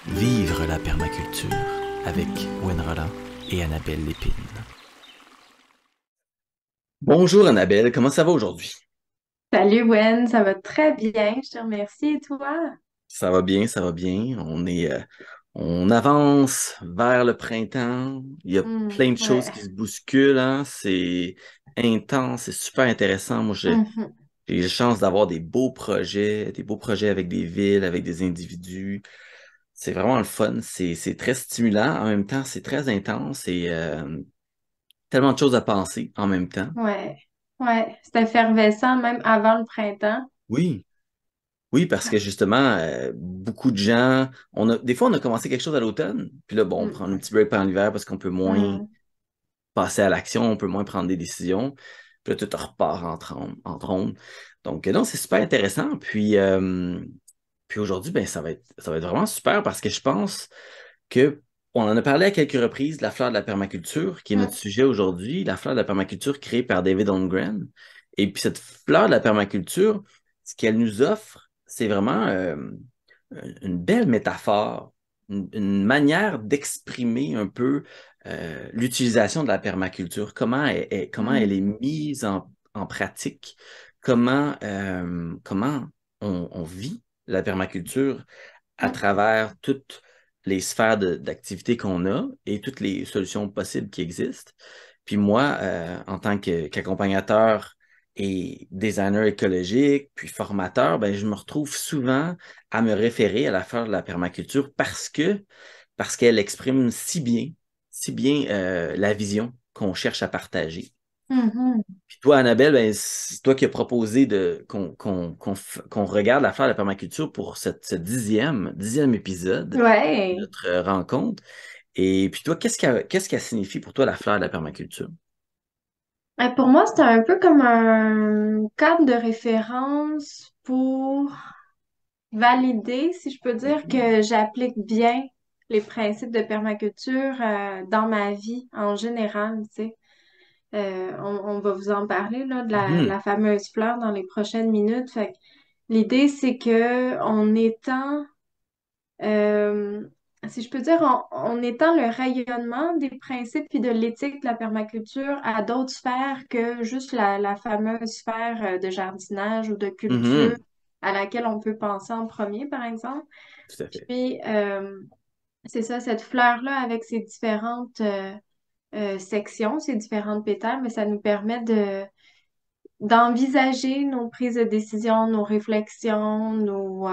Vivre la permaculture avec Gwen Roland et Annabelle Lépine. Bonjour Annabelle, comment ça va aujourd'hui? Salut Wen, ça va très bien, je te remercie. Et toi? Ça va bien, ça va bien. On avance vers le printemps. Il y a plein de choses Ouais. qui se bousculent, hein. C'est intense, c'est super intéressant. Moi, Mhm. j'ai eu la chance d'avoir des beaux projets avec des villes, avec des individus. C'est vraiment le fun. C'est très stimulant. En même temps, c'est très intense et tellement de choses à penser en même temps. Ouais. Ouais. C'est effervescent même avant le printemps. Oui. Oui, parce que justement, beaucoup de gens, des fois, on a commencé quelque chose à l'automne, puis là, bon, on prend un Mm. petit break pendant l'hiver parce qu'on peut moins Mm. passer à l'action, on peut moins prendre des décisions, puis là, tout repart en trombe. Donc, non, c'est super intéressant. Puis aujourd'hui, ben, ça va être vraiment super parce que je pense que on en a parlé à quelques reprises de la fleur de la permaculture, qui est notre Mm. sujet aujourd'hui, la fleur de la permaculture créée par David Holmgren. Et puis cette fleur de la permaculture, ce qu'elle nous offre, c'est vraiment une belle métaphore, une manière d'exprimer un peu l'utilisation de la permaculture, comment elle est Mm. mise en pratique, comment on vit la permaculture à Mm. travers toutes les sphères d'activité qu'on a et toutes les solutions possibles qui existent. Puis moi, en tant qu'accompagnateur et designer écologique, puis formateur, ben, je me retrouve souvent à me référer à la fleur de la permaculture parce qu'elle exprime si bien la vision qu'on cherche à partager. Mhm. Puis toi, Annabelle, ben, c'est toi qui as proposé qu'on regarde l'affaire de la permaculture pour ce dixième épisode de Ouais. notre rencontre. Et puis toi, qu'est-ce qu'elle signifie pour toi la fleur de la permaculture? Pour moi, c'est un peu comme un cadre de référence pour valider, si je peux dire, Mhm. que j'applique bien les principes de permaculture dans ma vie en général, tu sais. On va vous en parler là, de Mhm. la fameuse fleur dans les prochaines minutes. Fait que l'idée, c'est que en étant, euh, si je peux dire, en étant le rayonnement des principes puis de l'éthique de la permaculture à d'autres sphères que juste la fameuse sphère de jardinage ou de culture Mhm. à laquelle on peut penser en premier, par exemple. Tout à fait. Puis, c'est ça, cette fleur-là avec ses différentes sections, ses différentes pétales, mais ça nous permet d'envisager nos prises de décision, nos réflexions, nos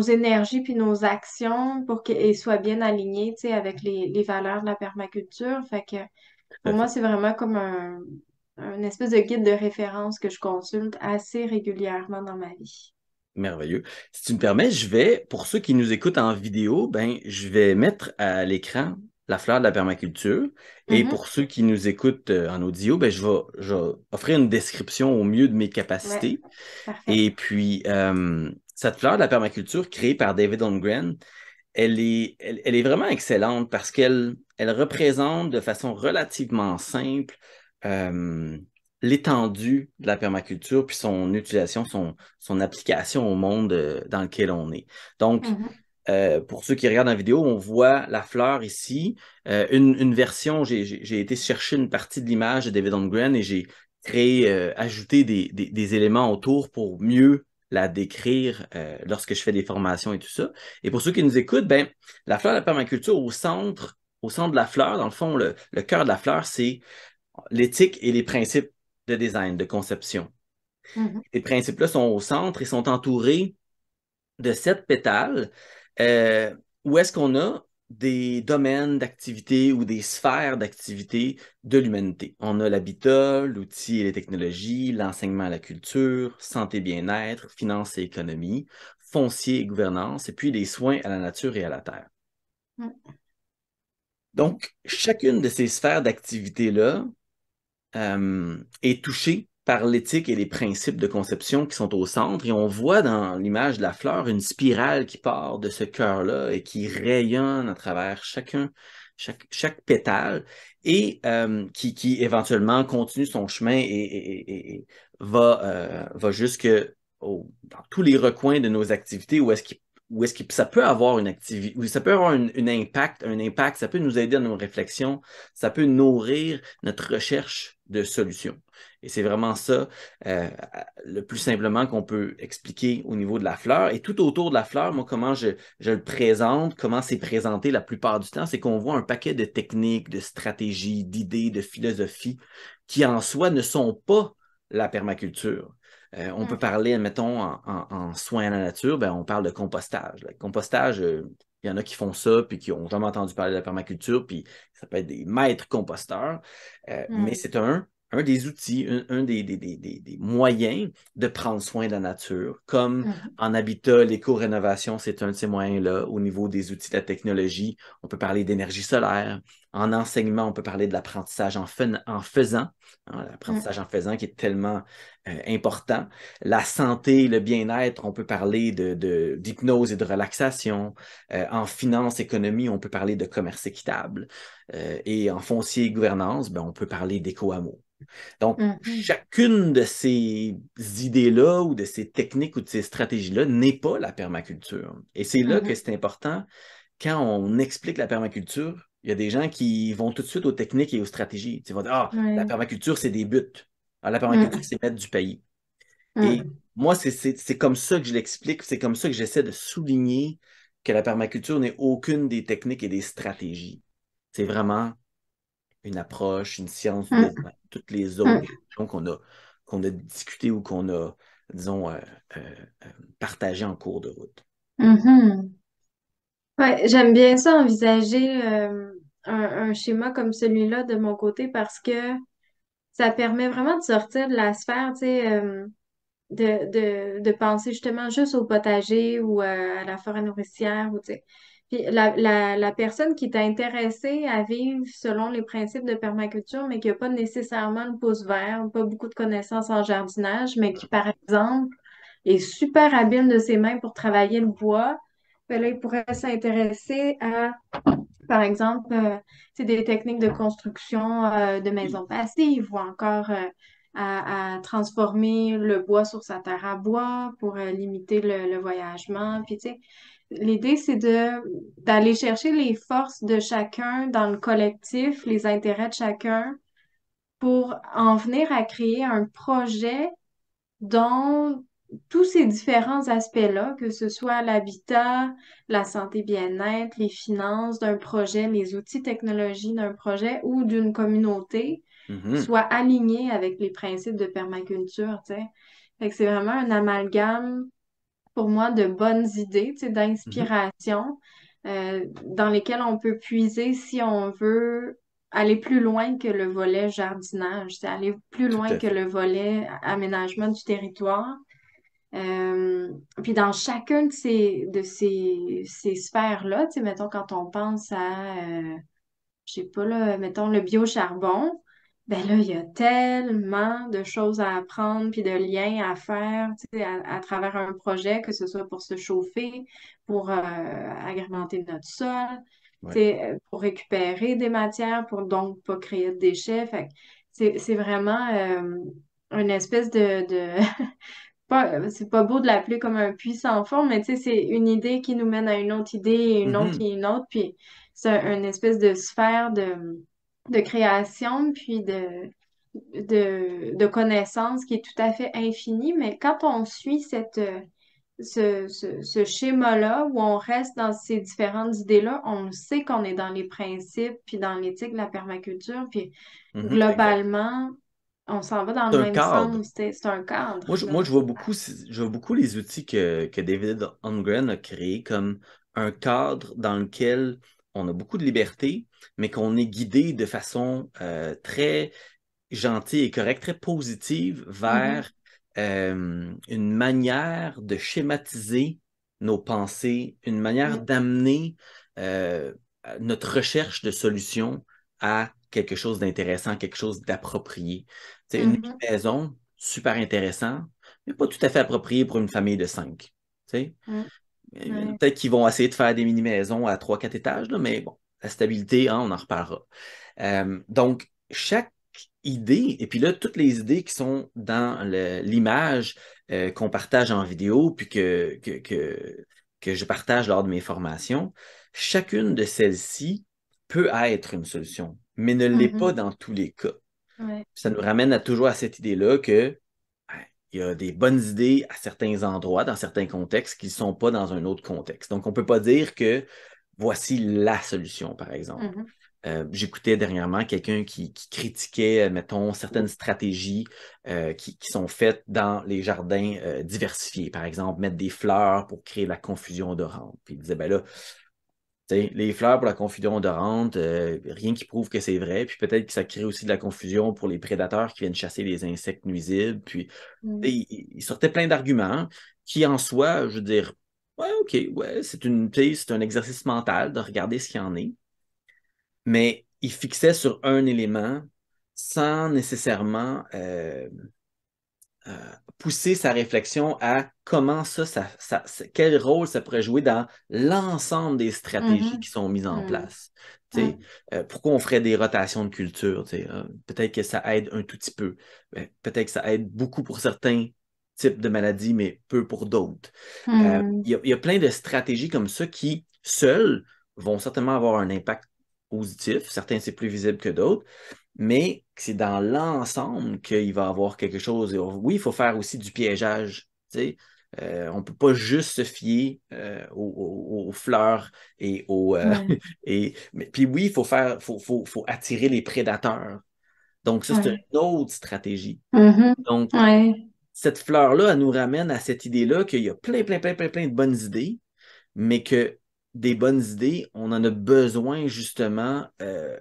énergies puis nos actions pour qu'elles soient bien alignées, tu sais, avec les valeurs de la permaculture. Fait que Tout pour à moi, fait. c'est vraiment comme un espèce de guide de référence que je consulte assez régulièrement dans ma vie. Merveilleux. Si tu me permets, pour ceux qui nous écoutent en vidéo, ben, je vais mettre à l'écran la fleur de la permaculture. Et Mhm. pour ceux qui nous écoutent en audio, ben, je vais offrir une description au mieux de mes Ouais, capacités. parfait. Et puis, cette fleur de la permaculture créée par David Holmgren, elle est vraiment excellente parce elle représente de façon relativement simple euh, l'étendue de la permaculture puis son utilisation, son application au monde dans lequel on est. Donc, Mhm. pour ceux qui regardent la vidéo, on voit la fleur ici. Une version, j'ai été chercher une partie de l'image de David Holmgren et j'ai ajouté des éléments autour pour mieux la décrire lorsque je fais des formations et tout ça. Et pour ceux qui nous écoutent, ben, la fleur de la permaculture au centre de la fleur, dans le fond, le cœur de la fleur, c'est l'éthique et les principes de design, de conception. Mhm. Ces principes-là sont au centre et sont entourés de sept pétales, où est-ce qu'on a des domaines d'activité ou des sphères d'activité de l'humanité. On a l'habitat, l'outil et les technologies, l'enseignement à la culture, santé bien-être, finance et économie, foncier et gouvernance, et puis les soins à la nature et à la terre. Mhm. Donc, chacune de ces sphères d'activité-là est touché par l'éthique et les principes de conception qui sont au centre. Et on voit dans l'image de la fleur une spirale qui part de ce cœur-là et qui rayonne à travers chaque pétale et qui éventuellement continue son chemin et va jusque dans tous les recoins de nos activités où est-ce qu'il où est-ce que ça peut avoir une activité, ou ça peut avoir un impact, ça peut nous aider dans nos réflexions, ça peut nourrir notre recherche de solutions. Et c'est vraiment ça, le plus simplement qu'on peut expliquer au niveau de la fleur. Et tout autour de la fleur, moi, comment je le présente, comment c'est présenté la plupart du temps, c'est qu'on voit un paquet de techniques, de stratégies, d'idées, de philosophies qui en soi ne sont pas la permaculture. On peut parler, mettons, en soins à la nature, ben, on parle de compostage. Le compostage, il y en a qui font ça, puis qui ont jamais entendu parler de la permaculture, puis ça peut être des maîtres composteurs. Mais Mm. c'est un des outils, un des moyens de prendre soin de la nature. Comme Mm. en habitat, l'éco-rénovation, c'est un de ces moyens-là. Au niveau des outils de la technologie, on peut parler d'énergie solaire. En enseignement, on peut parler de l'apprentissage en faisant. Hein, Mm. l'apprentissage en faisant qui est tellement important. La santé, le bien-être, on peut parler d'hypnose et de relaxation. En finance, économie, on peut parler de commerce équitable. Et en foncier et gouvernance, ben, on peut parler d'éco-hameau. Donc, Mm. chacune de ces idées-là ou de ces techniques ou de ces stratégies-là n'est pas la permaculture. Et c'est là que Mm. c'est important, quand on explique la permaculture, il y a des gens qui vont tout de suite aux techniques et aux stratégies. Ils vont dire, ah, la Ouais. permaculture, c'est des buts. Ah, la permaculture, Mm. c'est mettre du pays. Et Mm. moi, c'est comme ça que je l'explique, c'est comme ça que j'essaie de souligner que la permaculture n'est aucune des techniques et des stratégies. C'est vraiment une approche, une science du Mm. développement, toutes les autres Mm. questions qu'on a discutées ou qu'on a, disons, euh, euh, partagées en cours de route. Mhm. Ouais, j'aime bien ça envisager un schéma comme celui-là de mon côté parce que ça permet vraiment de sortir de la sphère, tu sais, de penser justement juste au potager ou à la forêt nourricière. Ou, tu sais. Puis la personne qui est intéressée à vivre selon les principes de permaculture, mais qui n'a pas nécessairement le pouce vert, pas beaucoup de connaissances en jardinage, mais qui, par exemple, est super habile de ses mains pour travailler le bois, ben là, il pourrait s'intéresser à par exemple, c'est des techniques de construction de Oui. maisons passives ou encore à transformer le bois sur sa terre à bois pour limiter le voyagement. Puis, tu sais, l'idée, c'est d'aller chercher les forces de chacun dans le collectif, les intérêts de chacun pour en venir à créer un projet dont tous ces différents aspects-là, que ce soit l'habitat, la santé bien-être, les finances d'un projet, les outils technologiques d'un projet ou d'une communauté, Mhm. soient alignés avec les principes de permaculture, tu sais. Fait que c'est vraiment un amalgame pour moi de bonnes idées, tu sais, Mhm. d'inspiration, dans lesquelles on peut puiser si on veut aller plus loin que le volet jardinage, c'est aller plus Tout loin à que fait. le volet aménagement du territoire. Puis dans chacun de ces sphères-là, tu sais, mettons, quand on pense à, je sais pas, là, mettons, le biocharbon, ben là, il y a tellement de choses à apprendre, puis de liens à faire, tu sais, à travers un projet, que ce soit pour se chauffer, pour agrémenter notre sol, tu Ouais. sais, pour récupérer des matières, pour donc pas créer de déchets. Fait que c'est vraiment une espèce c'est pas beau de l'appeler comme un puits sans fond, mais tu sais, c'est une idée qui nous mène à une autre idée, et une autre Mhm. et une autre, puis c'est une espèce de sphère de création, puis de connaissances qui est tout à fait infinie, mais quand on suit ce schéma-là, où on reste dans ces différentes idées-là, on sait qu'on est dans les principes, puis dans l'éthique de la permaculture, puis Mhm. Exact. globalement, on s'en va dans C'est le un même cadre. sens, c'est un cadre, Moi, là. je vois beaucoup les outils que David Holmgren a créés comme un cadre dans lequel on a beaucoup de liberté, mais qu'on est guidé de façon très gentille et correcte, très positive Mhm. vers une manière de schématiser nos pensées, une manière Mm. d'amener euh, notre recherche de solutions à quelque chose d'intéressant, quelque chose d'approprié. C'est une Mhm. mini-maison, super intéressant, mais pas tout à fait approprié pour une famille de cinq. Tu sais? Mm. Il y en a Ouais. peut-être qui vont essayer de faire des mini-maisons à trois, quatre étages, là, mais bon, la stabilité, hein, on en reparlera. Donc, chaque idée, et puis là, toutes les idées qui sont dans l'image qu'on partage en vidéo, puis que je partage lors de mes formations, chacune de celles-ci peut être une solution, mais ne l'est pas Mhm. dans tous les cas. Ouais. Ça nous ramène toujours à cette idée-là que ben, il y a des bonnes idées à certains endroits, dans certains contextes, qui ne sont pas dans un autre contexte. Donc, on ne peut pas dire que voici la solution, par exemple. Mhm. J'écoutais dernièrement quelqu'un qui critiquait, mettons, certaines stratégies qui sont faites dans les jardins diversifiés. Par exemple, mettre des fleurs pour créer la confusion odorante. Puis il disait, ben là, t'sais, les fleurs pour la confusion odorante, rien qui prouve que c'est vrai. Puis peut-être que ça crée aussi de la confusion pour les prédateurs qui viennent chasser les insectes nuisibles. Puis Mhm. il sortait plein d'arguments qui, en soi, je veux dire, ouais, OK, ouais, c'est un exercice mental de regarder ce qu'il y en est. Mais il fixait sur un élément sans nécessairement pousser sa réflexion à comment quel rôle ça pourrait jouer dans l'ensemble des stratégies qui Mhm. sont mises en Mhm. place. Tu sais, Mhm. pourquoi on ferait des rotations de culture? Tu sais, peut-être que ça aide un tout petit peu. Peut-être que ça aide beaucoup pour certains types de maladies, mais peu pour d'autres. Mhm. Il y a plein de stratégies comme ça qui, seules, vont certainement avoir un impact positif. Certains, c'est plus visible que d'autres, mais c'est dans l'ensemble qu'il va y avoir quelque chose. Et oui, il faut faire aussi du piégeage. Tu sais. On ne peut pas juste se fier aux fleurs et Ouais. puis oui, il faut attirer les prédateurs. Donc, ça, c'est Ouais. une autre stratégie. Mhm. Donc, Ouais. cette fleur-là, elle nous ramène à cette idée-là qu'il y a plein, plein, plein, plein, plein de bonnes idées, mais que des bonnes idées, on en a besoin justement,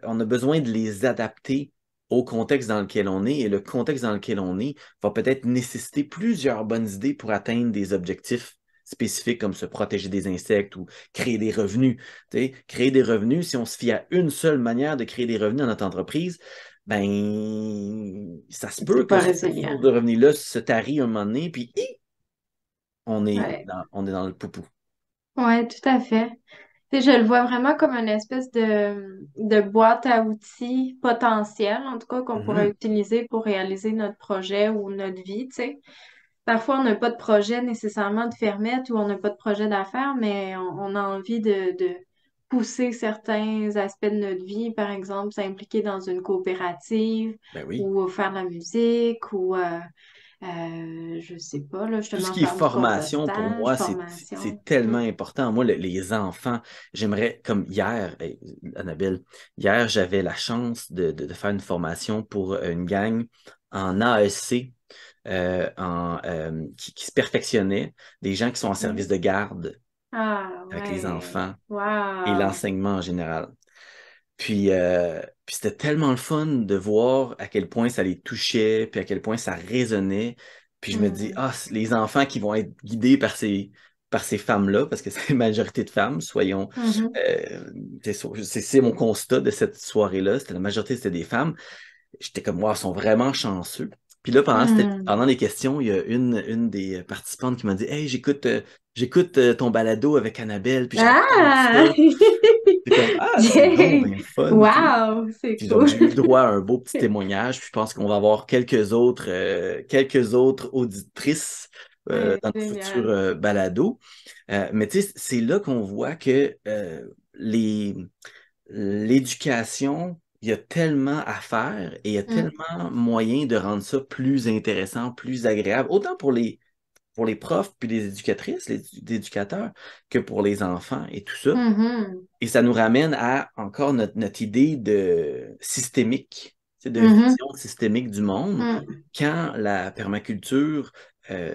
on a besoin de les adapter au contexte dans lequel on est, et le contexte dans lequel on est va peut-être nécessiter plusieurs bonnes idées pour atteindre des objectifs spécifiques comme se protéger des insectes ou créer des revenus. Tu sais, créer des revenus, si on se fie à une seule manière de créer des revenus dans notre entreprise, ben ça se peut C'est que pas cette résilient. source de revenus-là se tarie un moment donné, puis Ouais. on est dans le poupou. Ouais, tout à fait. Tu sais, je le vois vraiment comme une espèce de boîte à outils potentielle, en tout cas, qu'on pourrait Mhm. utiliser pour réaliser notre projet ou notre vie, tu sais. Parfois, on n'a pas de projet nécessairement de fermette ou on n'a pas de projet d'affaires, mais on a envie de pousser certains aspects de notre vie, par exemple, s'impliquer dans une coopérative Ben oui. ou faire de la musique ou, je sais pas, là, Tout ce justement qui est faire du formation, pour compostage, moi, c'est formation. tellement important. Moi, les enfants, j'aimerais, comme hier, Annabelle, hier, j'avais la chance de faire une formation pour une gang en AEC, qui se perfectionnait, des gens qui sont en service Mm. de garde Ah avec les ouais. enfants et Wow. l'enseignement en général. Puis c'était tellement le fun de voir à quel point ça les touchait, puis à quel point ça résonnait. Puis je me dis, Mm. ah, les enfants qui vont être guidés par ces femmes-là, parce que c'est une majorité de femmes, soyons. Mhm. euh, c'est mon constat de cette soirée-là. C'était la majorité, c'était des femmes. J'étais comme, wow, ils sont vraiment chanceux. Puis là, Mm. pendant les questions, il y a une des participantes qui m'a dit, hey, j'écoute ton balado avec Annabelle, puis j'adore ça. Ah! C'est comme, ah, c'est donc Yay! bien fun. Wow, c'est Puis donc, cool. j'ai eu le droit à un beau petit témoignage. Puis je pense qu'on va avoir quelques autres auditrices Ouais, dans le futur génial. balado. Mais tu sais, c'est là qu'on voit que l'éducation, il y a tellement à faire et il y a Mm. tellement moyen de rendre ça plus intéressant, plus agréable, autant pour les profs puis les éducatrices, les éducateurs, que pour les enfants et tout ça. Mhm. Et ça nous ramène à encore notre idée de systémique, c'est de Mhm. vision systémique du monde. Mm. Quand la permaculture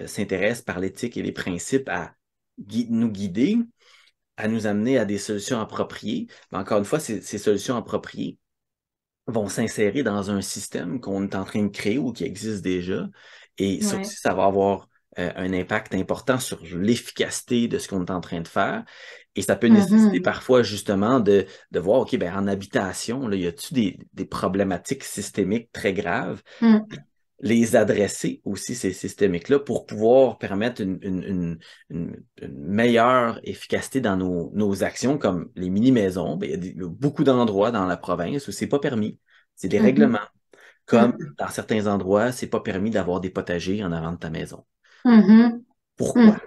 s'intéresse par l'éthique et les principes à nous guider, à nous amener à des solutions appropriées, mais encore une fois, ces solutions appropriées vont s'insérer dans un système qu'on est en train de créer ou qui existe déjà. Et ça Ouais. aussi, ça va avoir un impact important sur l'efficacité de ce qu'on est en train de faire. Et ça peut nécessiter Mhm. parfois justement de voir, OK, ben, en habitation, là, y a-t-il des problématiques systémiques très graves? Mm. Les adresser aussi, ces systémiques-là, pour pouvoir permettre une meilleure efficacité dans nos actions, comme les mini-maisons. Ben, il y a beaucoup d'endroits dans la province où c'est pas permis. C'est des règlements. Mhm. Comme dans certains endroits, c'est pas permis d'avoir des potagers en avant de ta maison. Mhm. Pourquoi? Mm.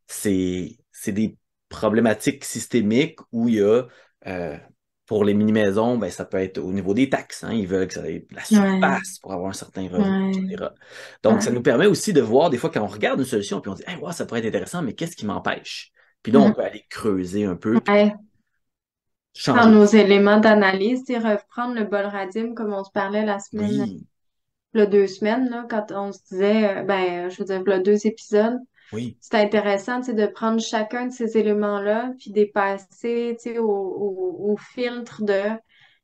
C'est des problématiques systémiques où il y a, euh, pour les mini-maisons, ben, ça peut être au niveau des taxes. Hein. Ils veulent que ça ait de la Ouais, surface pour avoir un certain revenu, ouais, etc. Donc, ça ouais. nous permet aussi de voir des fois quand on regarde une solution, puis on dit, hey, wow, ça pourrait être intéressant, mais qu'est-ce qui m'empêche? Puis là, on Mhm. peut aller creuser un peu, puis Ouais. Dans changer de nos cible. éléments d'analyse, c'est reprendre le bol radium comme on se parlait la semaine, Oui, le 2 semaines, là, quand on se disait, je veux dire, le 2 épisodes. oui. C'est intéressant, tu sais, de prendre chacun de ces éléments-là, puis de les passer, tu sais, au filtre de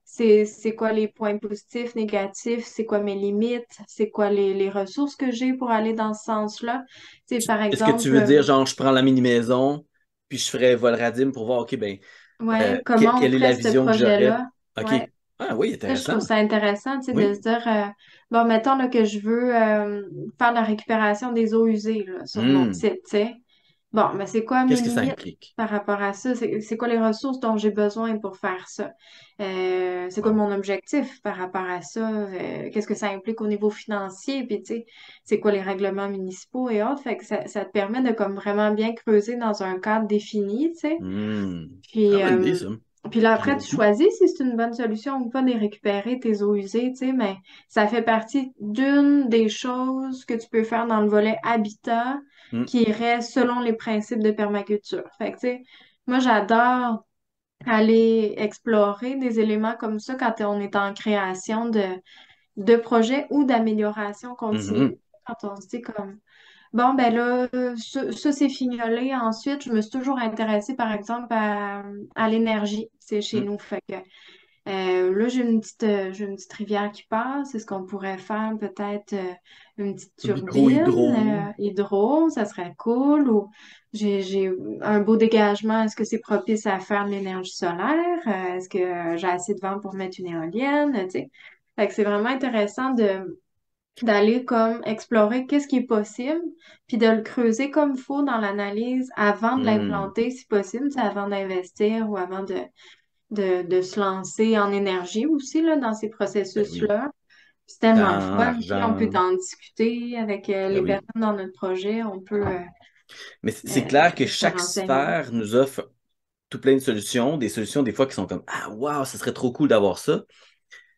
c'est quoi les points positifs, négatifs, c'est quoi mes limites, c'est quoi les ressources que j'ai pour aller dans ce sens-là. Tu sais, par Est-ce que tu exemple, veux dire, genre, je prends la mini-maison, puis je ferais Volradim pour voir, OK, ben, ouais, comment on quelle est ferait la ce vision que j'aurais? projet-là? OK. Ouais. Ah oui, Ça, je intéressant. trouve ça intéressant, tu sais, de Oui. se dire, bon, mettons là, que je veux faire la récupération des eaux usées là, sur mon Hmm. site, tu sais. Bon, mais c'est quoi mes Qu'est-ce que ça limites implique? par rapport à ça? C'est quoi les ressources dont j'ai besoin pour faire ça? C'est quoi Wow. mon objectif par rapport à ça? Qu'est-ce que ça implique au niveau financier? Puis, tu sais, c'est quoi les règlements municipaux et autres? Fait que ça te permet de comme vraiment bien creuser dans un cadre défini, tu sais. Hmm. Très Puis, bonne idée, ça. puis là, J'aime après, tu beaucoup. choisis si c'est une bonne solution ou pas de récupérer tes eaux usées, tu sais, mais ça fait partie d'une des choses que tu peux faire dans le volet habitat Hmm. qui reste selon les principes de permaculture. Fait que, tu sais, moi, j'adore aller explorer des éléments comme ça quand on est en création de projets ou d'amélioration Mhm. continue. Quand on se dit comme bon, ben là, ça c'est fignolé. Ensuite, je me suis toujours intéressée, par exemple, à l'énergie, c'est chez Hmm. nous. Fait que là, j'ai une petite rivière qui passe. C'est ce qu'on pourrait faire, peut-être une petite turbine Micro-hydro. hydro, ça serait cool. Ou j'ai un beau dégagement. Est-ce que c'est propice à faire de l'énergie solaire? Est-ce que j'ai assez de vent pour mettre une éolienne? Tu sais. Fait que c'est vraiment intéressant d'aller comme explorer qu'est-ce qui est possible, puis de le creuser comme il faut dans l'analyse avant de Hmm. l'implanter, si possible, c'est avant d'investir ou avant de se lancer en énergie aussi, là, dans ces Ben oui. processus-là. C'est tellement le Temps, fun, tu sais, on peut argent. en discuter avec Ben les oui. personnes dans notre projet, on peut Mais c'est clair que se chaque renseigner. sphère nous offre tout plein de solutions, des solutions des fois qui sont comme ah wow, ça serait trop cool d'avoir ça,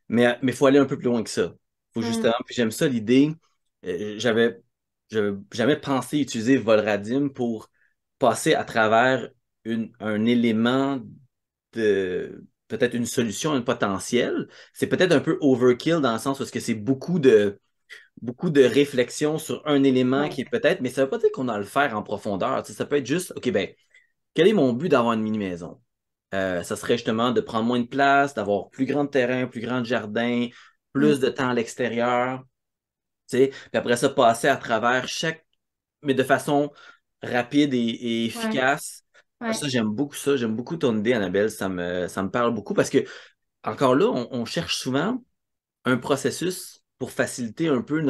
mais faut aller un peu plus loin que ça. Faut Mm, justement, puis j'aime ça l'idée. J'avais jamais pensé utiliser Volradim pour passer à travers un élément de peut-être une solution, un potentiel. C'est peut-être un peu overkill dans le sens où est-ce que c'est beaucoup de réflexion sur un élément qui ouais. est peut-être, mais ça ne veut pas dire qu'on a à le faire en profondeur. Tu sais, ça peut être juste, OK, ben, quel est mon but d'avoir une mini-maison? Ça serait justement de prendre moins de place, d'avoir plus grand de terrain, plus grand de jardin, Mm, plus de temps à l'extérieur, tu sais, puis après ça, passer à travers mais de façon rapide et ouais, efficace. ouais. Ça, j'aime beaucoup ça. J'aime beaucoup ton idée, Annabelle. Ça me parle beaucoup parce que, encore là, on cherche souvent un processus pour faciliter un peu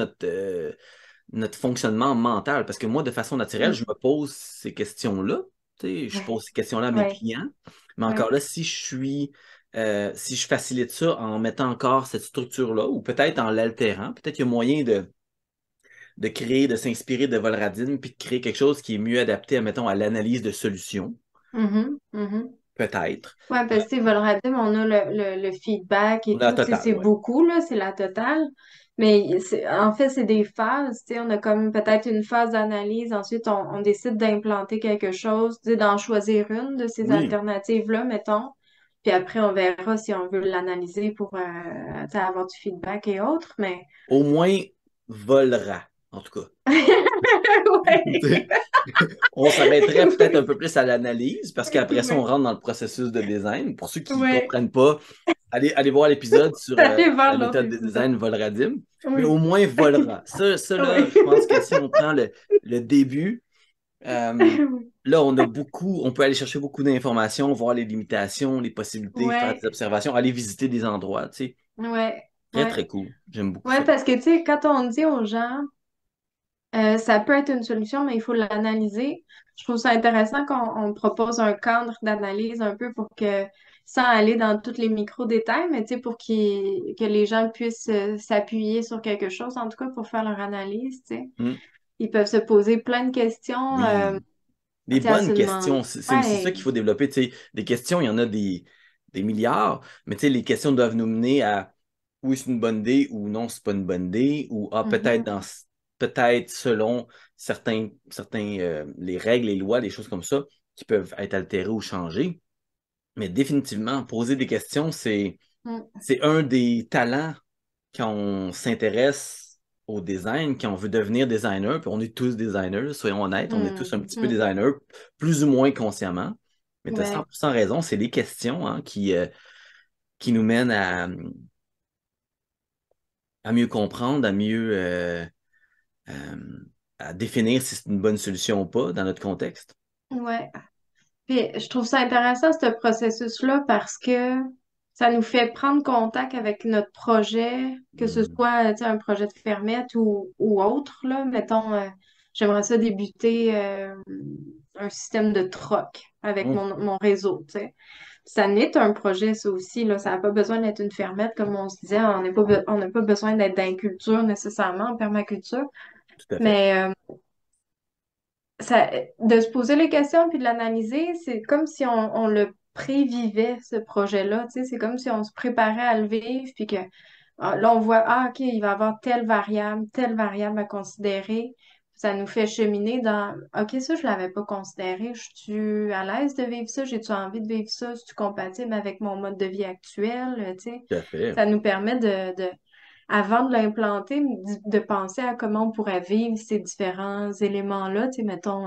notre fonctionnement mental. Parce que moi, de façon naturelle, Mm, je me pose ces questions-là. Tu sais, je ouais, pose ces questions-là à mes ouais, clients. Mais encore ouais. là, si je facilite ça en mettant encore cette structure-là, ou peut-être en l'altérant, peut-être qu'il y a moyen de créer, de s'inspirer de Volradine, puis de créer quelque chose qui est mieux adapté, mettons, à l'analyse de solutions. Mhm, mhm. Peut-être. Ouais, parce que tu sais, Volradim, on a le feedback et On a la tout, tu sais, totale, c'est ouais. beaucoup, là, c'est la totale. Mais en fait, c'est des phases, tu sais, on a comme peut-être une phase d'analyse, ensuite on décide d'implanter quelque chose, tu sais, d'en choisir une de ces Oui, alternatives-là, mettons. Puis après, on verra si on veut l'analyser pour tu sais, avoir du feedback et autres, mais au moins volera, en tout cas. Tu ouais. sais, on s'arrêterait peut-être un peu plus à l'analyse parce qu'après ça, on Ouais. rentre dans le processus de design. Pour ceux qui ne Ouais. comprennent pas, allez voir l'épisode sur Allez voir la l'autre méthode de épisode. design Volradim, mais au Oui. moins volera. Ça là, Oui. je pense que si on prend le début, euh, là, on peut aller chercher beaucoup d'informations, voir les limitations, les possibilités, faire Ouais. des observations, aller visiter des endroits, tu sais. Ouais. Très, Ouais. très cool. J'aime beaucoup Ouais, ça. parce que, tu sais, quand on dit aux gens, ça peut être une solution, mais il faut l'analyser, je trouve ça intéressant qu'on propose un cadre d'analyse un peu pour que, sans aller dans tous les micro-détails, mais tu sais, pour que les gens puissent s'appuyer sur quelque chose, en tout cas, pour faire leur analyse, tu sais. Hmm. Ils peuvent se poser plein de questions. Oui. Des Tu sais, à bonnes se demander. questions, c'est aussi ça Ouais. qu'il faut développer. Tu sais, des questions, il y en a des milliards, mais tu sais, les questions doivent nous mener à oui, c'est une bonne idée ou non, c'est pas une bonne idée, ou ah, Mhm. peut-être selon certains les règles, les lois, des choses comme ça, qui peuvent être altérées ou changées. Mais définitivement, poser des questions, Mm. c'est un des talents quand on s'intéresse au design, quand on veut devenir designer, puis on est tous designers, soyons honnêtes, on est tous Mm. un petit peu Mm. designers, plus ou moins consciemment. Mais tu as Ouais. 100% raison, c'est les questions hein, qui nous mènent à mieux comprendre, euh, à définir si c'est une bonne solution ou pas dans notre contexte. Ouais. Puis je trouve ça intéressant, ce processus-là, parce que ça nous fait prendre contact avec notre projet, que ce Mhm. soit, tu sais, un projet de fermette ou autre, là. Mettons, j'aimerais ça débuter un système de troc avec Oh, mon réseau, tu sais. Ça n'est un projet, ça aussi, là. Ça n'a pas besoin d'être une fermette, comme on se disait. On n'a pas besoin d'être d'inculture nécessairement, en permaculture. tout à fait. Mais de se poser les questions puis de l'analyser, c'est comme si on le prévivait, ce projet-là. Tu sais, c'est comme si on se préparait à le vivre, puis que là, on voit, ah, OK, il va y avoir telle variable à considérer. Ça nous fait cheminer dans, OK, ça, je l'avais pas considéré. Je suis à l'aise de vivre ça? J'ai-tu envie de vivre ça? C'est-tu compatible avec mon mode de vie actuel? Tu sais, Tout à fait. ça nous permet avant de l'implanter, de penser à comment on pourrait vivre ces différents éléments-là, tu sais, mettons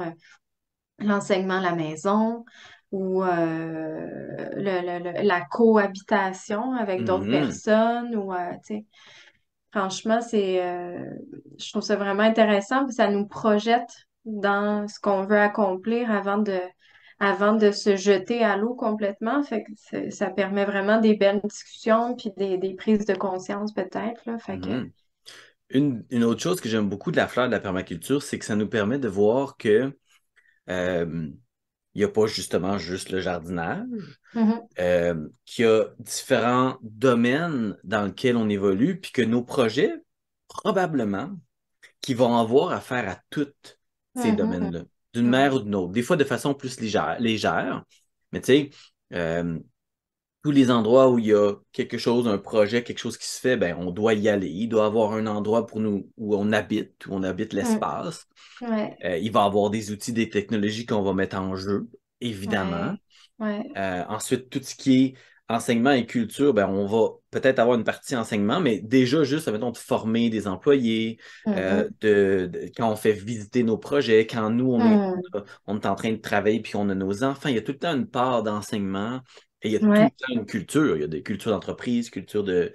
l'enseignement à la maison ou la cohabitation avec d'autres Mhm. personnes ou tu sais, franchement, je trouve ça vraiment intéressant, puis ça nous projette dans ce qu'on veut accomplir avant de se jeter à l'eau complètement. Fait que ça permet vraiment des belles discussions puis des prises de conscience peut-être, là. Fait que, Mhm. Une autre chose que j'aime beaucoup de la fleur de la permaculture, c'est que ça nous permet de voir que il n'y a pas justement juste le jardinage, mhm, qu'il y a différents domaines dans lesquels on évolue, puis que nos projets, probablement, qui vont avoir affaire à tous ces mhm, domaines-là, d'une ouais, manière ou d'une autre, des fois de façon plus légère, mais tu sais, euh, tous les endroits où il y a quelque chose, un projet, quelque chose qui se fait, ben, on doit y aller. Il doit y avoir un endroit pour nous où on habite mm, l'espace. ouais, Il va y avoir des outils, des technologies qu'on va mettre en jeu, évidemment. ouais, ouais, Ensuite, tout ce qui est enseignement et culture, ben, on va peut-être avoir une partie enseignement, mais déjà juste, mettons, de former des employés, mhm, quand on fait visiter nos projets, quand nous, mm, on est en train de travailler puis on a nos enfants, il y a tout le temps une part d'enseignement et il y a tout le ouais, temps une culture. Il y a des cultures d'entreprise, culture de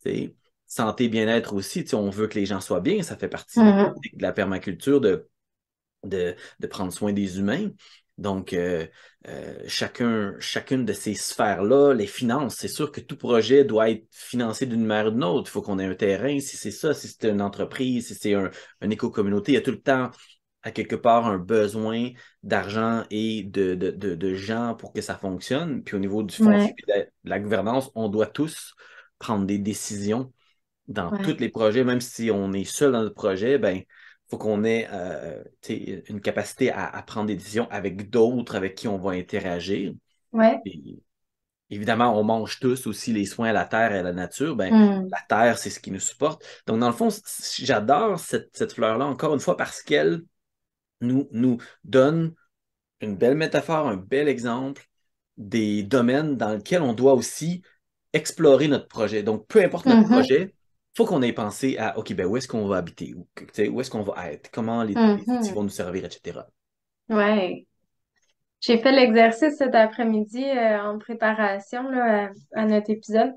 tu sais, santé, bien-être aussi. Tu sais, on veut que les gens soient bien, ça fait partie mhm, de la permaculture de prendre soin des humains. Donc, chacune de ces sphères-là, les finances, c'est sûr que tout projet doit être financé d'une manière ou d'une autre. Il faut qu'on ait un terrain, si c'est ça, si c'est une entreprise, si c'est une éco-communauté, il y a tout le temps, à quelque part, un besoin d'argent et de gens pour que ça fonctionne. Puis au niveau du foncier ouais, et de la gouvernance, on doit tous prendre des décisions dans tous ouais, les projets, même si on est seul dans le projet, ben, il faut qu'on ait tu sais, une capacité à prendre des décisions avec d'autres avec qui on va interagir. ouais, Et évidemment, on mange tous aussi les soins à la terre et à la nature. Ben, mm, la terre, c'est ce qui nous supporte. Donc, dans le fond, j'adore cette fleur-là, encore une fois, parce qu'elle nous donne une belle métaphore, un bel exemple des domaines dans lesquels on doit aussi explorer notre projet. Donc, peu importe notre mhm, projet, il faut qu'on ait pensé à, OK, ben, où est-ce qu'on va habiter, tu sais, où est-ce qu'on va être, comment les outils mhm, vont nous servir, etc. ouais. J'ai fait l'exercice cet après-midi en préparation là, à notre épisode.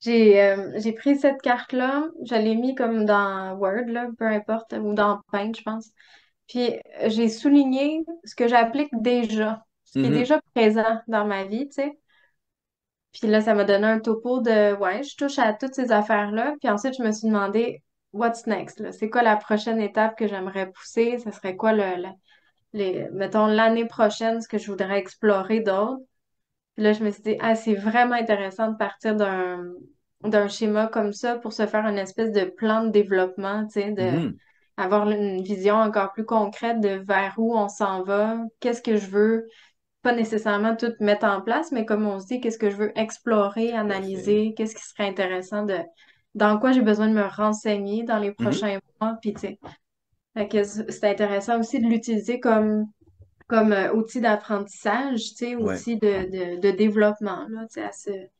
J'ai pris cette carte-là, je l'ai mis comme dans Word, là, peu importe, ou dans Paint, je pense. Puis j'ai souligné ce que j'applique déjà, ce qui est Mhm, déjà présent dans ma vie, tu sais. Puis là, ça m'a donné un topo de, ouais, je touche à toutes ces affaires-là. Puis ensuite, je me suis demandé, what's next, là? C'est quoi la prochaine étape que j'aimerais pousser? Ce serait quoi mettons, l'année prochaine, ce que je voudrais explorer d'autre? Puis là, je me suis dit, ah, c'est vraiment intéressant de partir d'un schéma comme ça pour se faire une espèce de plan de développement, tu sais, mhm. avoir une vision encore plus concrète de vers où on s'en va, qu'est-ce que je veux, pas nécessairement tout mettre en place, mais comme on se dit, qu'est-ce que je veux explorer, Tout à fait. analyser, qu'est-ce qui serait intéressant dans quoi j'ai besoin de me renseigner dans les Mhm. prochains mois, puis tu sais. Fait que c'est intéressant aussi de l'utiliser comme outil d'apprentissage, tu sais, Ouais. outil de développement, là, tu sais,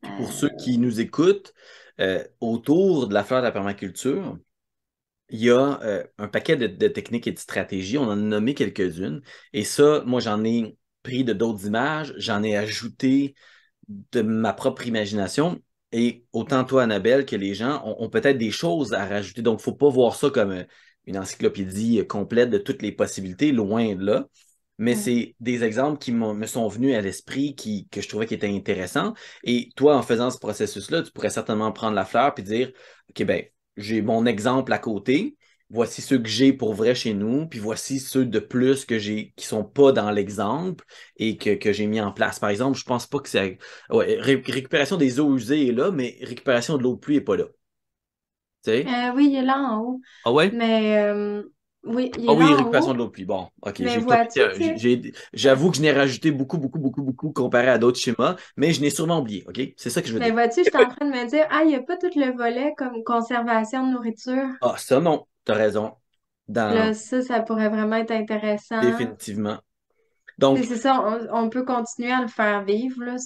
Puis pour ceux qui nous écoutent, autour de la fleur de la permaculture, il y a un paquet de techniques et de stratégies. On en a nommé quelques-unes. Et ça, moi, j'en ai pris de d'autres images, j'en ai ajouté de ma propre imagination. Et autant toi, Annabelle, que les gens ont peut-être des choses à rajouter. Donc, il ne faut pas voir ça comme une encyclopédie complète de toutes les possibilités, loin de là. Mais mm. c'est des exemples qui me sont venus à l'esprit que je trouvais qui étaient intéressants. Et toi, en faisant ce processus-là, tu pourrais certainement prendre la fleur et dire, OK, ben, j'ai mon exemple à côté. Voici ceux que j'ai pour vrai chez nous, puis voici ceux de plus que j'ai qui sont pas dans l'exemple et que j'ai mis en place. Par exemple, je pense pas que c'est ouais, récupération des eaux usées est là, mais récupération de l'eau de pluie est pas là. Tu sais? Oui, il est là en haut, Ah ouais? mais oui, il Ah est là oui, en récupération haut, de l'eau de pluie. Bon, OK. mais J'ai peut-être vois-tu, tu sais, j'avoue que je n'ai rajouté beaucoup, beaucoup, beaucoup, beaucoup comparé à d'autres schémas, mais je n'ai sûrement oublié. OK? C'est ça que je veux mais dire. vois-tu, je suis en train de me dire, ah, il n'y a pas tout le volet comme conservation de nourriture. Ah, ça non, t'as raison. Dans Là, ça pourrait vraiment être intéressant. définitivement. Tu Donc, sais, c'est ça, on peut continuer à le faire vivre, là,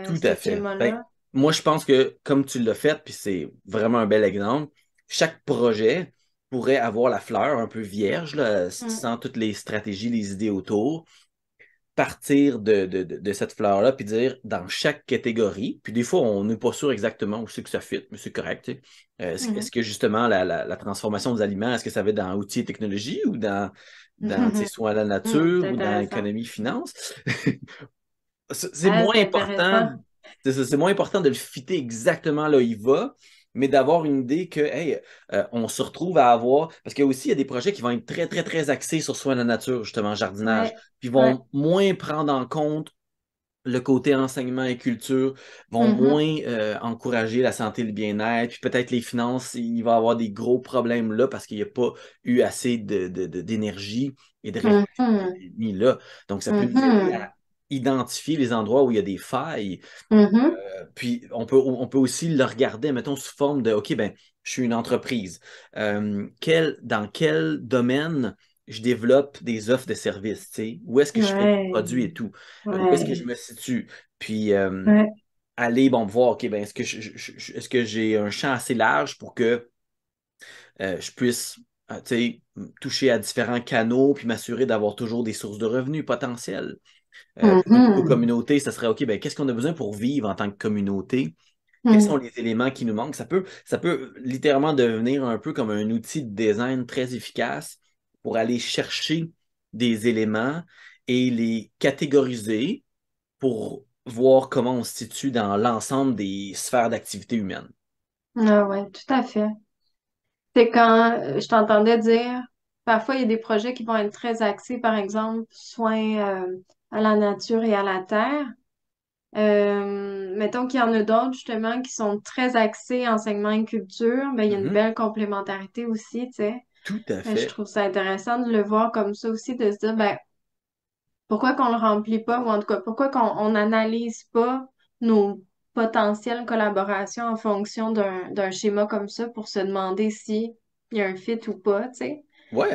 tout ce à fait. Ben, schéma-là. moi, je pense que comme tu l'as fait, puis c'est vraiment un bel exemple, chaque projet pourrait avoir la fleur un peu vierge, là, Mm, sans toutes les stratégies, les idées autour, partir de cette fleur-là, puis dire dans chaque catégorie, puis des fois, on n'est pas sûr exactement où c'est que ça fit, mais c'est correct. Tu sais. Est-ce mhm. que justement la transformation des aliments, est-ce que ça va être dans outils et technologies ou dans tu sais, soins à la nature C'est ou dans intéressant. économie finance? C'est Ah, moins c'est important, intéressant. c'est moins important de le fitter exactement là où il va, mais d'avoir une idée que, hey, on se retrouve à avoir, parce qu'il y a aussi il y a des projets qui vont être très, très, très axés sur soins de la nature, justement, jardinage, Ouais, puis ouais. vont moins prendre en compte le côté enseignement et culture, vont Mhm, moins encourager la santé et le bien-être, puis peut-être les finances, il va y avoir des gros problèmes là parce qu'il n'y a pas eu assez d'énergie et de réflexion qui a mhm, été mis là. Donc, ça peut nous aider mhm, à identifier les endroits où il y a des failles. mhm. Puis, on peut aussi le regarder, mettons, sous forme de, OK, ben, je suis une entreprise. Dans quel domaine je développe des offres de services, tu sais? Où est-ce que je fais des Ouais, produits et tout? Où est-ce que je ouais, me situe? Puis, ouais. aller, bon, voir, OK, ben, est-ce que j'ai un champ assez large pour que je puisse, tu sais, toucher à différents canaux puis m'assurer d'avoir toujours des sources de revenus potentielles? Puis au niveau Mhm, communauté, ça serait OK, ben, qu'est-ce qu'on a besoin pour vivre en tant que communauté? Quels sont mhm. les éléments qui nous manquent? Ça peut littéralement devenir un peu comme un outil de design très efficace pour aller chercher des éléments et les catégoriser pour voir comment on se situe dans l'ensemble des sphères d'activité humaine. Ah ouais, tout à fait. C'est quand je t'entendais dire, parfois il y a des projets qui vont être très axés, par exemple, soins à la nature et à la terre. Mettons qu'il y en a d'autres, justement, qui sont très axés enseignement et culture, ben, il y a une Mhm. belle complémentarité aussi, tu sais. Tout à Je fait. trouve ça intéressant de le voir comme ça aussi, de se dire, ben, pourquoi qu'on le remplit pas, ou en tout cas, pourquoi qu'on n'analyse pas nos potentielles collaborations en fonction d'un schéma comme ça pour se demander si il y a un fit ou pas, tu sais. Ouais,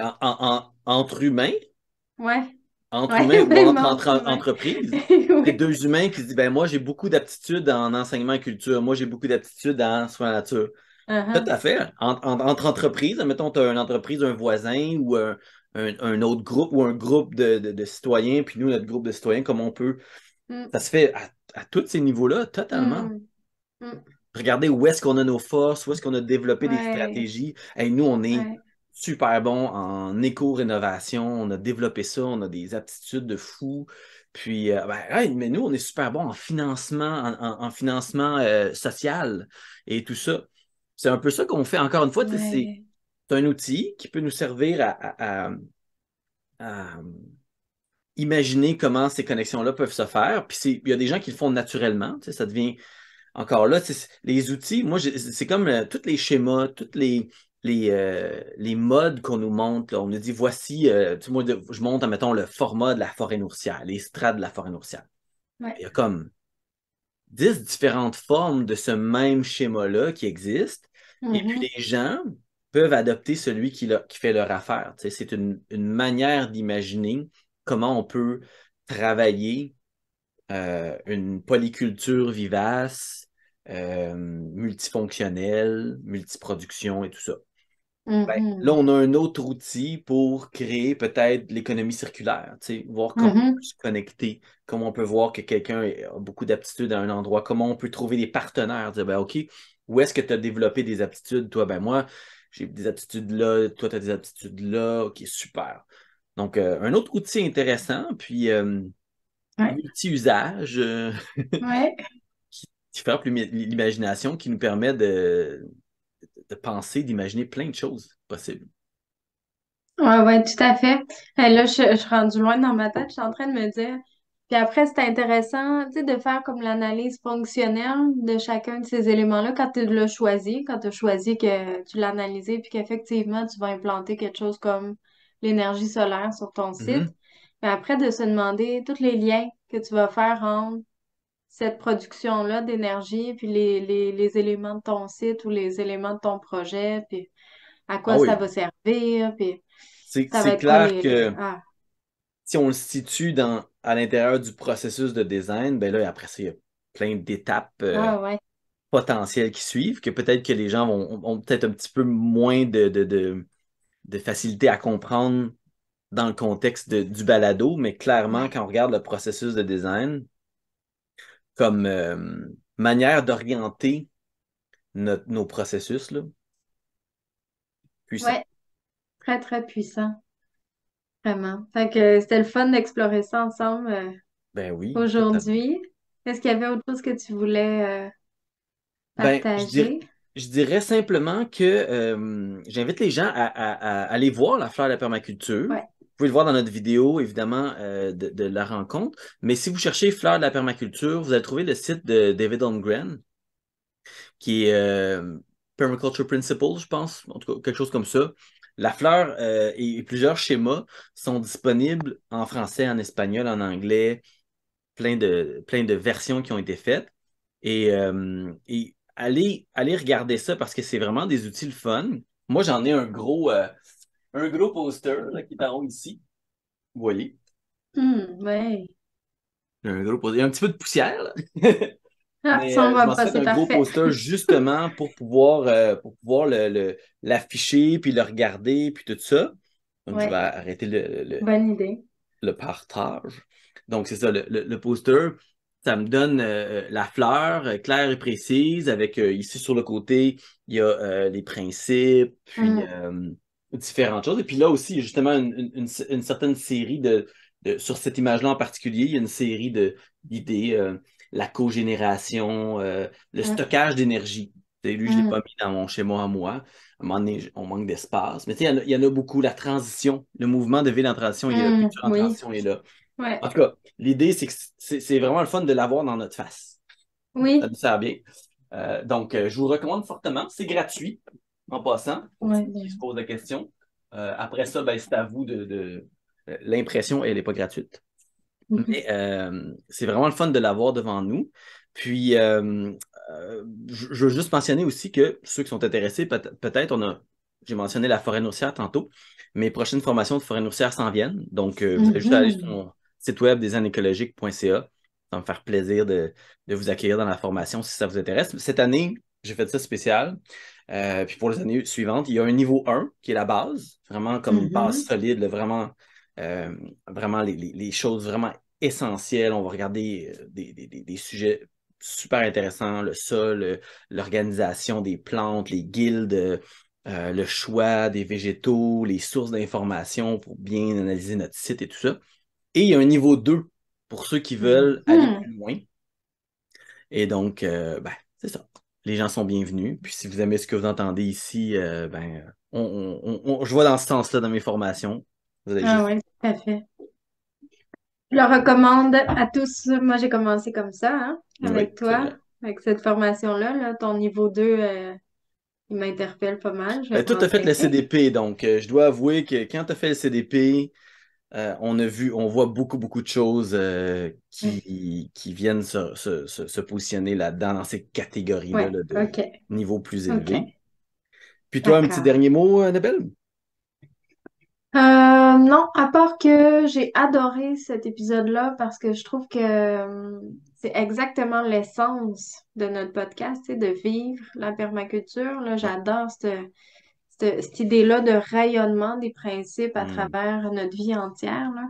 Ouais, entre ouais, humains ou même entre humains. entreprises, c'est Oui. deux humains qui se disent, ben moi, j'ai beaucoup d'aptitudes en enseignement et culture, moi, j'ai beaucoup d'aptitudes en soins nature. Tout Uh-huh. à fait. Entre entreprises, mettons, tu as une entreprise, un voisin ou un autre groupe ou un groupe de citoyens, puis nous, notre groupe de citoyens, comme on peut. Mm, Ça se fait à tous ces niveaux-là, totalement. mm, mm. Regardez où est-ce qu'on a nos forces, où est-ce qu'on a développé des Ouais, stratégies. Et nous, on est ouais. super bon en éco-rénovation, on a développé ça, on a des aptitudes de fou. Puis, ben, ouais, mais nous, on est super bon en financement, en financement social et tout ça. C'est un peu ça qu'on fait. Encore une fois, tu sais, Ouais. c'est un outil qui peut nous servir à imaginer comment ces connexions-là peuvent se faire. Puis il y a des gens qui le font naturellement. Tu sais, ça devient encore là, les outils, moi, c'est comme tous les schémas, toutes les modes qu'on nous montre, là. On nous dit, voici, tu sais, moi, je montre, mettons, le format de la forêt nourricière, les strates de la forêt nourricière. Ouais. Il y a comme 10 différentes formes de ce même schéma-là qui existent. Et puis Mhm. les gens peuvent adopter celui qui fait leur affaire. Tu sais, c'est une manière d'imaginer comment on peut travailler une polyculture vivace, multifonctionnelle, multiproduction et tout ça. Ben, là, Mhm. on a un autre outil pour créer peut-être l'économie circulaire, tu sais, voir comment on peut Mhm. se connecter, comment on peut voir que quelqu'un a beaucoup d'aptitudes à un endroit, comment on peut trouver des partenaires, dire, ben, OK, où est-ce que tu as développé des aptitudes? Toi, ben moi, j'ai des aptitudes là, toi, tu as des aptitudes là, OK, super. Donc, un autre outil intéressant, puis Ouais. multi-usage, Ouais. qui frappe l'imagination, qui nous permet de penser, d'imaginer plein de choses possibles. Ouais, ouais, tout à fait. Là, je suis rendue loin dans ma tête. Je suis en train de me dire. Puis après, c'est intéressant, tu sais, de faire comme l'analyse fonctionnelle de chacun de ces éléments-là quand tu l'as choisi, quand tu as choisi que tu l'as analysé, puis qu'effectivement, tu vas implanter quelque chose comme l'énergie solaire sur ton site. Mhm. Mais après, de se demander tous les liens que tu vas faire entre cette production-là d'énergie, puis les éléments de ton site ou les éléments de ton projet, puis à Ah quoi ça oui, va servir, puis ça va c'est être quoi clair que Ah, si on le situe à l'intérieur du processus de design, ben là, après ça, il y a plein d'étapes ah ouais, potentielles qui suivent, que peut-être que les gens ont peut-être un petit peu moins de facilité à comprendre dans le contexte du balado, mais clairement, ouais, quand on regarde le processus de design comme manière d'orienter nos processus, là, puissant. ouais, très, très puissant, vraiment. Fait que c'était le fun d'explorer ça ensemble Ben oui, totalement. aujourd'hui. Est-ce qu'il y avait autre chose que tu voulais Ben, partager? je dirais simplement que j'invite les gens à aller voir la fleur de la permaculture. Ouais. Vous pouvez le voir dans notre vidéo, évidemment, de la rencontre. Mais si vous cherchez fleur de la permaculture, vous allez trouver le site de David Holmgren, qui est Permaculture Principles, je pense, en tout cas, quelque chose comme ça. La fleur et plusieurs schémas sont disponibles en français, en espagnol, en anglais, plein de versions qui ont été faites. Et allez regarder ça parce que c'est vraiment des outils le fun. Moi, j'en ai un gros poster là, qui est en haut ici. Vous voyez? Ouais. J'ai un gros poster. Il y a un petit peu de poussière, là. Ah, Mais ça, on je voit m'en suis pas, fait c'est un gros parfait. poster justement pour pouvoir l'afficher, puis le regarder, puis tout ça. Donc, je vais Ouais, arrêter bonne idée. le partage. Donc, c'est ça, le poster, ça me donne la fleur claire et précise avec ici sur le côté, il y a les principes, puis Hmm. différentes choses. Et puis là aussi, il y a justement une certaine série sur cette image-là en particulier, il y a une série d'idées, la cogénération, le Hmm. stockage d'énergie. Lui, je ne l'ai Hmm. pas mis dans mon schéma à moi. À un moment donné, on manque d'espace. Mais tu sais, il y en a beaucoup. La transition, le mouvement de ville en transition est là, Hmm. culture en Oui, transition est là. ouais, En tout cas, l'idée, c'est que c'est vraiment le fun de l'avoir dans notre face. Ça oui, nous sert bien. Donc, je vous le recommande fortement. C'est gratuit, en passant, pour ceux ouais, qui ben, se posent la question. Après ça, ben, c'est à vous l'impression, elle n'est pas gratuite. mhm. Mais c'est vraiment le fun de l'avoir devant nous. Puis, je veux juste mentionner aussi que ceux qui sont intéressés, peut-être, j'ai mentionné la forêt nourricière tantôt. Mes prochaines formations de forêt nourricière s'en viennent. Donc, vous avez juste à aller sur Mhm. mon site web designécologique.ca. Ça va me faire plaisir de vous accueillir dans la formation si ça vous intéresse. Cette année, j'ai fait ça spécial. Puis pour les années suivantes, il y a un niveau 1 qui est la base, vraiment comme une base Mhm. solide, là, euh, vraiment les choses vraiment essentiel. On va regarder des sujets super intéressants, le sol, l'organisation des plantes, les guildes, le choix des végétaux, les sources d'informations pour bien analyser notre site et tout ça. Et il y a un niveau 2 pour ceux qui veulent aller Mhm. plus loin. Et donc, ben, c'est ça. Les gens sont bienvenus. Puis si vous aimez ce que vous entendez ici, ben, je vois dans ce sens-là dans mes formations. Vous allez Ah juste. ouais, tout à fait. Je le recommande à tous. Moi, j'ai commencé comme ça, hein, Oui, avec c'est toi, vrai. avec cette formation-là, là, ton niveau 2. il m'interpelle pas mal, je vais Ben, pas toi, tu as fait le m'emprêter. CDP, donc je dois avouer que quand tu as fait le CDP, on voit beaucoup, beaucoup de choses qui viennent se positionner là-dedans, dans ces catégories-là Ouais, là, de OK, niveau plus OK, élevé. Puis toi, un petit d'accord. dernier mot, Annabelle? Non, à part que j'ai adoré cet épisode-là parce que je trouve que c'est exactement l'essence de notre podcast, c'est de vivre la permaculture. Là, Ouais. j'adore cette idée-là de rayonnement des principes à Hmm. travers notre vie entière, là.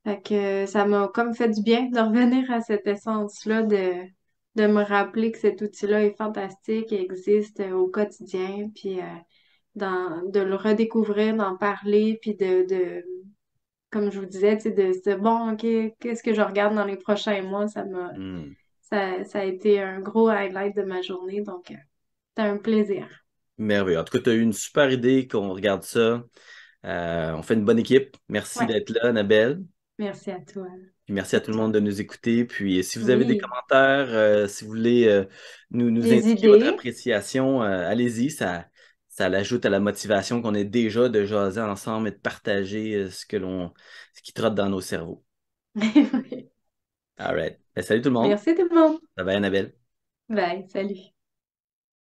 Fait que ça m'a comme fait du bien de revenir à cette essence-là, de me rappeler que cet outil-là est fantastique, existe au quotidien, puis de le redécouvrir, d'en parler, puis comme je vous disais, tu sais, de se dire, bon, OK, qu'est-ce que je regarde dans les prochains mois? Hmm. Ça a été un gros highlight de ma journée, donc c'était un plaisir. Merveilleux. En tout cas, tu as eu une super idée qu'on regarde ça. On fait une bonne équipe. Merci Ouais, d'être là, Annabelle. merci à toi. Puis merci à tout le monde Étienne. de nous écouter. Puis si vous avez des Oui, commentaires, si vous voulez nous des indiquer votre idées. appréciation, allez-y. Ça l'ajoute à la motivation qu'on ait déjà de jaser ensemble et de partager ce qui trotte dans nos cerveaux. Oui. All right. Ben, salut tout le monde. Merci tout le monde. Ça va, Annabelle? Bye, salut.